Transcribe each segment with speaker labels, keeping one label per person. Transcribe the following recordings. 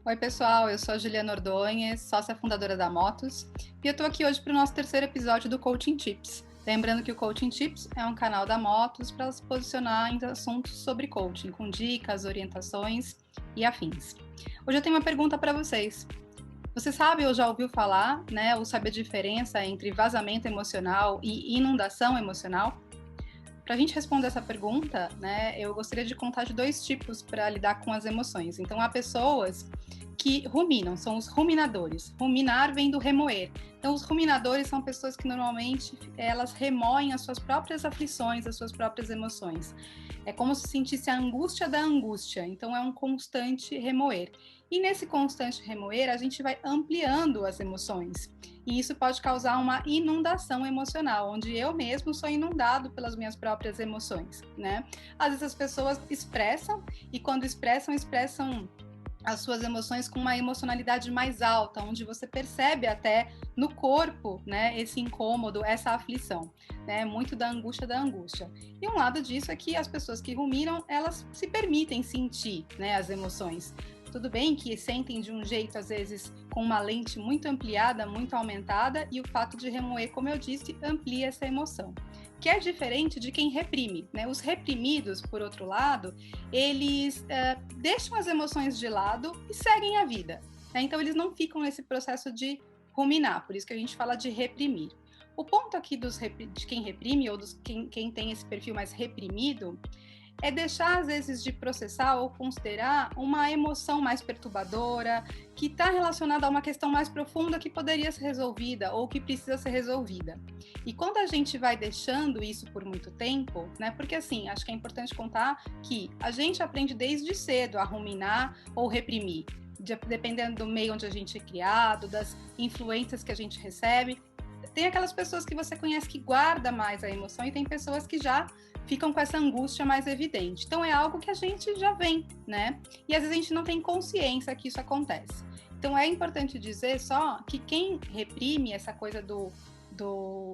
Speaker 1: Oi, pessoal, eu sou a Juliana Ordonhes, sócia fundadora da Motos, e eu tô aqui hoje para o nosso terceiro episódio do Coaching Tips. Lembrando que o Coaching Tips é um canal da Motos para se posicionar em assuntos sobre coaching, com dicas, orientações e afins. Hoje eu tenho uma pergunta para vocês. Você sabe ou já ouviu falar, ou sabe a diferença entre vazamento emocional e inundação emocional? Para a gente responder essa pergunta, eu gostaria de contar de dois tipos para lidar com as emoções. Então, há pessoas que ruminam, são os ruminadores. Ruminar vem do remoer. Então, os ruminadores são pessoas que normalmente elas remoem as suas próprias aflições, as suas próprias emoções. É como se sentisse a angústia da angústia. Então, é um constante remoer. E nesse constante remoer, a gente vai ampliando as emoções. E isso pode causar uma inundação emocional, onde eu mesmo sou inundado pelas minhas próprias emoções, Às vezes as pessoas expressam, e quando expressam as suas emoções com uma emocionalidade mais alta, onde você percebe até no corpo, esse incômodo, essa aflição, muito da angústia da angústia. E um lado disso é que as pessoas que ruminam, elas se permitem sentir, as emoções. Tudo bem que sentem de um jeito, às vezes, com uma lente muito ampliada, muito aumentada, e o fato de remoer, como eu disse, amplia essa emoção. Que é diferente de quem reprime, Os reprimidos, por outro lado, eles deixam as emoções de lado e seguem a vida, Então, eles não ficam nesse processo de ruminar, por isso que a gente fala de reprimir. O ponto aqui de quem reprime, ou quem tem esse perfil mais reprimido, é deixar, às vezes, de processar ou considerar uma emoção mais perturbadora, que está relacionada a uma questão mais profunda que poderia ser resolvida ou que precisa ser resolvida. E quando a gente vai deixando isso por muito tempo, porque assim, acho que é importante contar que a gente aprende desde cedo a ruminar ou reprimir, dependendo do meio onde a gente é criado, das influências que a gente recebe. Tem aquelas pessoas que você conhece que guarda mais a emoção e tem pessoas que já ficam com essa angústia mais evidente. Então, é algo que a gente já vem, E às vezes a gente não tem consciência que isso acontece. Então, é importante dizer só que quem reprime essa coisa do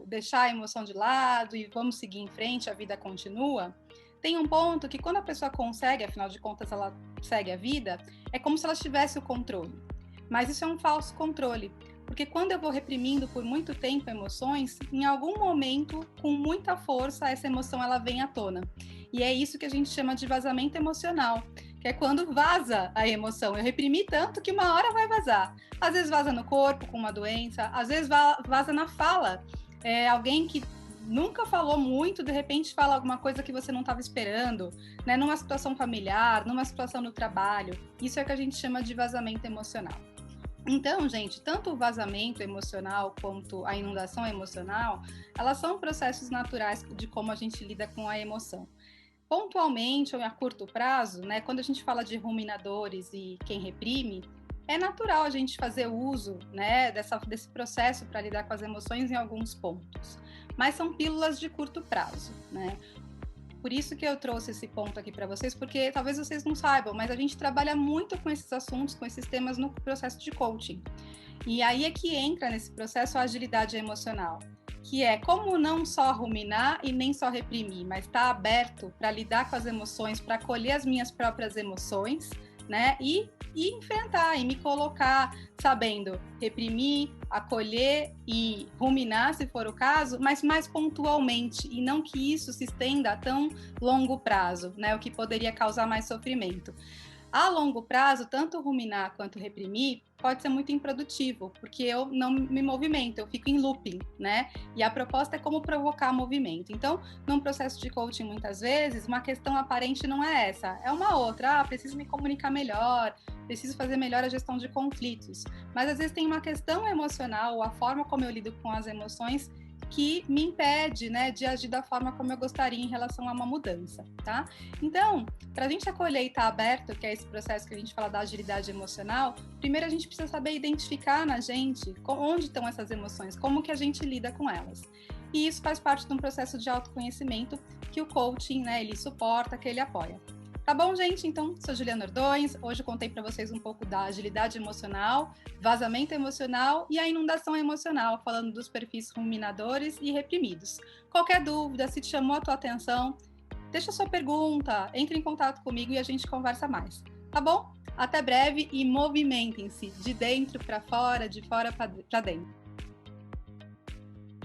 Speaker 1: deixar a emoção de lado e vamos seguir em frente, a vida continua, tem um ponto que quando a pessoa consegue, afinal de contas ela segue a vida, é como se ela tivesse o controle. Mas isso é um falso controle. Porque quando eu vou reprimindo por muito tempo emoções, em algum momento, com muita força, essa emoção ela vem à tona. E é isso que a gente chama de vazamento emocional, que é quando vaza a emoção. Eu reprimi tanto que uma hora vai vazar. Às vezes vaza no corpo, com uma doença, às vezes vaza na fala. Alguém que nunca falou muito, de repente fala alguma coisa que você não estava esperando, Numa situação familiar, numa situação no trabalho. Isso é o que a gente chama de vazamento emocional. Então, gente, tanto o vazamento emocional quanto a inundação emocional, elas são processos naturais de como a gente lida com a emoção. Pontualmente ou a curto prazo, quando a gente fala de ruminadores e quem reprime, é natural a gente fazer uso, desse processo para lidar com as emoções em alguns pontos. Mas são pílulas de curto prazo, Por isso que eu trouxe esse ponto aqui para vocês, porque talvez vocês não saibam, mas a gente trabalha muito com esses assuntos, com esses temas no processo de coaching. E aí é que entra nesse processo a agilidade emocional, que é como não só ruminar e nem só reprimir, mas estar aberto para lidar com as emoções, para acolher as minhas próprias emoções, e enfrentar e me colocar sabendo reprimir, acolher e ruminar, se for o caso, mas mais pontualmente, e não que isso se estenda a tão longo prazo, o que poderia causar mais sofrimento. A longo prazo, tanto ruminar quanto reprimir pode ser muito improdutivo, porque eu não me movimento, eu fico em looping, E a proposta é como provocar movimento. Então, num processo de coaching, muitas vezes, uma questão aparente não é essa, é uma outra. Preciso me comunicar melhor, preciso fazer melhor a gestão de conflitos. Mas, às vezes, tem uma questão emocional, a forma como eu lido com as emoções, que me impede, de agir da forma como eu gostaria em relação a uma mudança, tá? Então, para a gente acolher e estar aberto, que é esse processo que a gente fala da agilidade emocional, primeiro a gente precisa saber identificar na gente onde estão essas emoções, como que a gente lida com elas. E isso faz parte de um processo de autoconhecimento que o coaching, ele suporta, que ele apoia. Tá bom, gente? Então, sou Juliana Ordões. Hoje eu contei para vocês um pouco da agilidade emocional, vazamento emocional e a inundação emocional, falando dos perfis ruminadores e reprimidos. Qualquer dúvida, se te chamou a tua atenção, deixa sua pergunta, entre em contato comigo e a gente conversa mais. Tá bom? Até breve e movimentem-se de dentro para fora, de fora para dentro.